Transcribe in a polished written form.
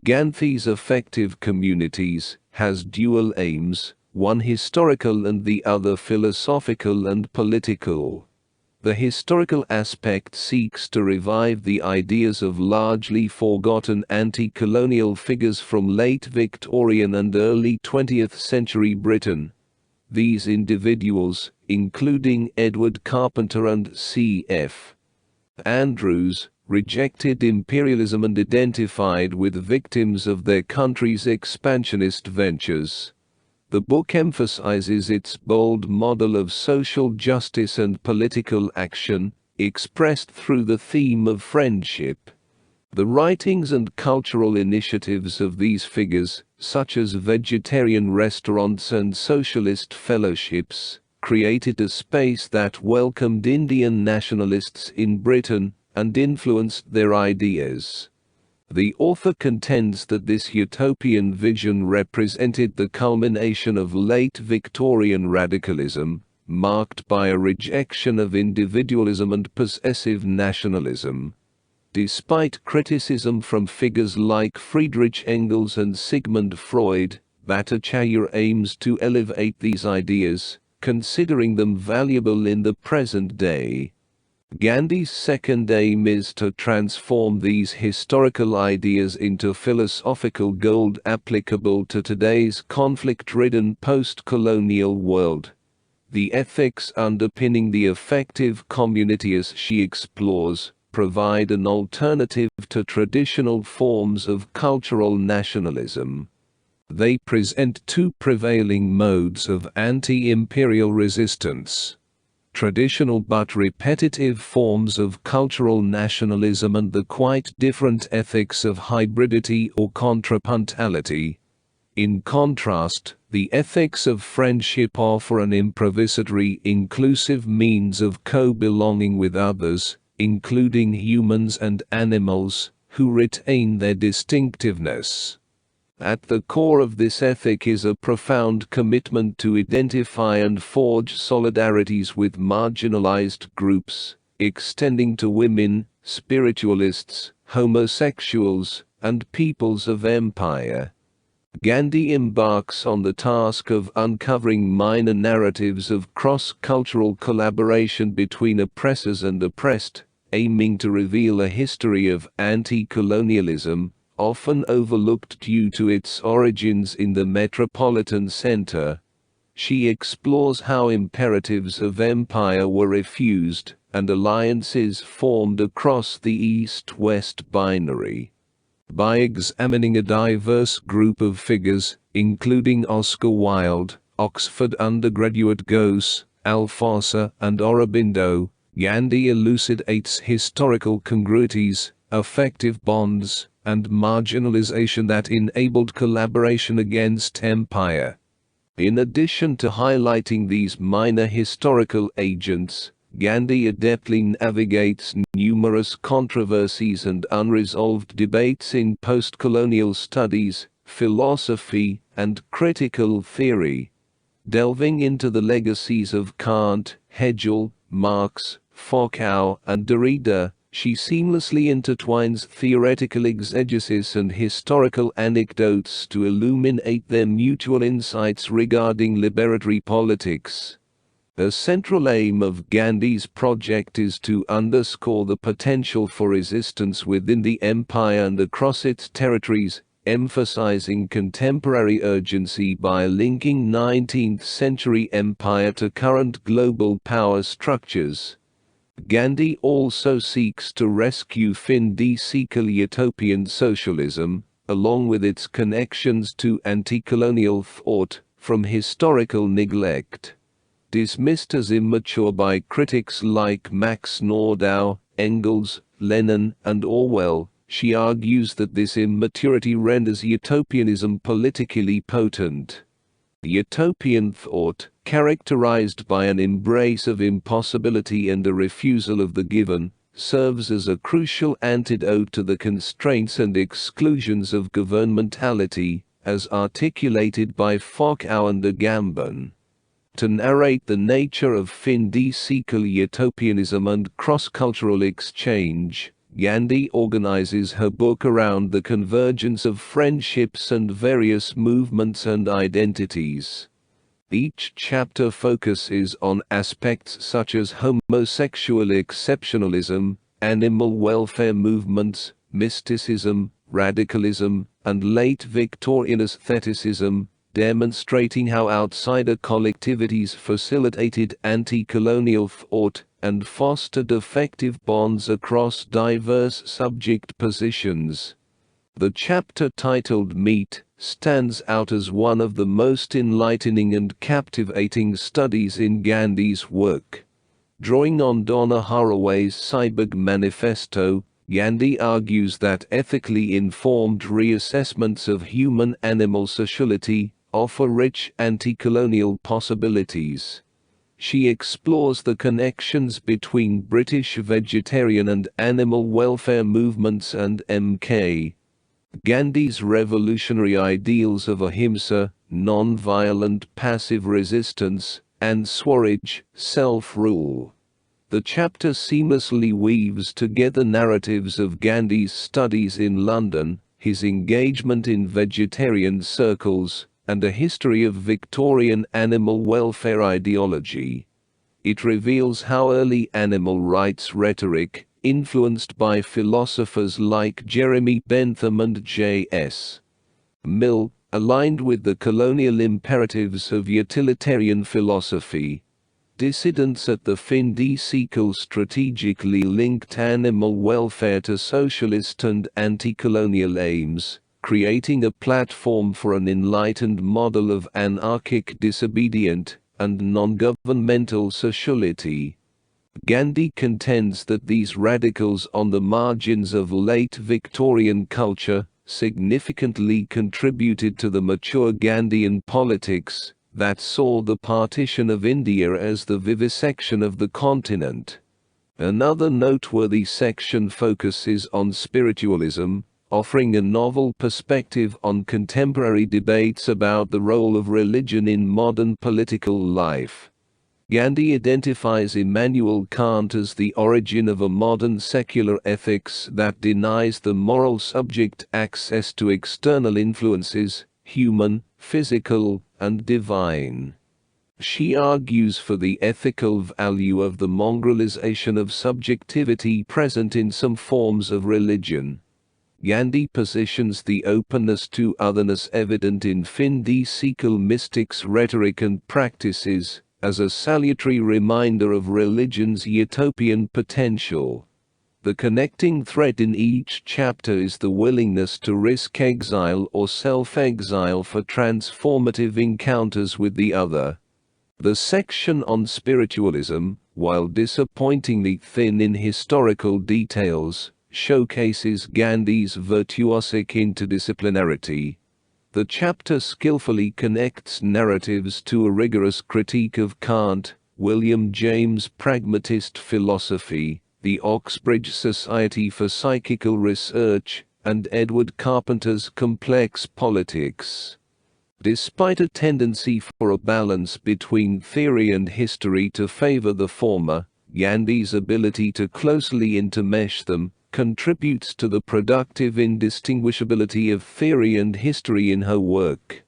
Gandhi's affective communities has dual aims, one historical and the other philosophical and political. The historical aspect seeks to revive the ideas of largely forgotten anti-colonial figures from late Victorian and early 20th century Britain. These individuals, including Edward Carpenter and C.F. Andrews, rejected imperialism and identified with victims of their country's expansionist ventures. The book emphasizes its bold model of social justice and political action, expressed through the theme of friendship. The writings and cultural initiatives of these figures, such as vegetarian restaurants and socialist fellowships, created a space that welcomed Indian nationalists in Britain and influenced their ideas. The author contends that this utopian vision represented the culmination of late Victorian radicalism, marked by a rejection of individualism and possessive nationalism. Despite criticism from figures like Friedrich Engels and Sigmund Freud, Bhattacharya aims to elevate these ideas, considering them valuable in the present day. Gandhi's second aim is to transform these historical ideas into philosophical gold applicable to today's conflict-ridden post-colonial world. The ethics underpinning the affective community, as she explores, provide an alternative to traditional forms of cultural nationalism. They present two prevailing modes of anti-imperial resistance: traditional but repetitive forms of cultural nationalism and the quite different ethics of hybridity or contrapuntality. In contrast, the ethics of friendship offer an improvisatory, inclusive means of co-belonging with others, including humans and animals, who retain their distinctiveness. At the core of this ethic is a profound commitment to identify and forge solidarities with marginalized groups, extending to women, spiritualists, homosexuals, and peoples of empire. Gandhi embarks on the task of uncovering minor narratives of cross-cultural collaboration between oppressors and oppressed, aiming to reveal a history of anti-colonialism, often overlooked due to its origins in the metropolitan center. She explores how imperatives of empire were refused, and alliances formed across the East-West binary. By examining a diverse group of figures, including Oscar Wilde, Oxford undergraduate Ghose, Althusser, and Aurobindo, Gandhi elucidates historical congruities, affective bonds, and marginalization that enabled collaboration against empire. In addition to highlighting these minor historical agents, Gandhi adeptly navigates numerous controversies and unresolved debates in post-colonial studies, philosophy, and critical theory. Delving into the legacies of Kant, Hegel, Marx, Foucault, and Derrida, she seamlessly intertwines theoretical exegesis and historical anecdotes to illuminate their mutual insights regarding liberatory politics. A central aim of Gandhi's project is to underscore the potential for resistance within the empire and across its territories, emphasizing contemporary urgency by linking 19th-century empire to current global power structures. Gandhi also seeks to rescue Fin-de-siècle utopian socialism, along with its connections to anti-colonial thought, from historical neglect. Dismissed as immature by critics like Max Nordau, Engels, Lenin, and Orwell, she argues that this immaturity renders utopianism politically potent. Utopian thought, characterized by an embrace of impossibility and a refusal of the given, serves as a crucial antidote to the constraints and exclusions of governmentality, as articulated by Foucault and Agamben. To narrate the nature of Fin-de-siècle utopianism and cross-cultural exchange, Gandhi organizes her book around the convergence of friendships and various movements and identities. Each chapter focuses on aspects such as homosexual exceptionalism, animal welfare movements, mysticism, radicalism, and late Victorian aestheticism, demonstrating how outsider collectivities facilitated anti-colonial thought and fostered affective bonds across diverse subject positions. The chapter titled Meet stands out as one of the most enlightening and captivating studies in Gandhi's work. Drawing on Donna Haraway's Cyborg Manifesto, Gandhi argues that ethically informed reassessments of human-animal sociality offer rich anti-colonial possibilities. She explores the connections between British vegetarian and animal welfare movements and M.K. Gandhi's revolutionary ideals of ahimsa, non-violent passive resistance, and Swaraj, self-rule. The chapter seamlessly weaves together narratives of Gandhi's studies in London, his engagement in vegetarian circles, and a history of Victorian animal welfare ideology. It reveals how early animal rights rhetoric, influenced by philosophers like Jeremy Bentham and J.S. Mill, aligned with the colonial imperatives of utilitarian philosophy. Dissidents at the Findi Sequel strategically linked animal welfare to socialist and anti-colonial aims, creating a platform for an enlightened model of anarchic disobedient and non-governmental sociality. Gandhi contends that these radicals on the margins of late Victorian culture significantly contributed to the mature Gandhian politics that saw the partition of India as the vivisection of the continent. Another noteworthy section focuses on spiritualism, offering a novel perspective on contemporary debates about the role of religion in modern political life. Gandhi identifies Immanuel Kant as the origin of a modern secular ethics that denies the moral subject access to external influences, human, physical, and divine. She argues for the ethical value of the mongrelization of subjectivity present in some forms of religion. Gandhi positions the openness to otherness evident in Findi Sequel mystics' rhetoric and practices as a salutary reminder of religion's utopian potential. The connecting thread in each chapter is the willingness to risk exile or self-exile for transformative encounters with the other. The section on spiritualism, while disappointingly thin in historical details, showcases Gandhi's virtuosic interdisciplinarity. The chapter skillfully connects narratives to a rigorous critique of Kant, William James' pragmatist philosophy, the Oxbridge Society for Psychical Research, and Edward Carpenter's complex politics. Despite a tendency for a balance between theory and history to favor the former, Gandhi's ability to closely intermesh them contributes to the productive indistinguishability of theory and history in her work.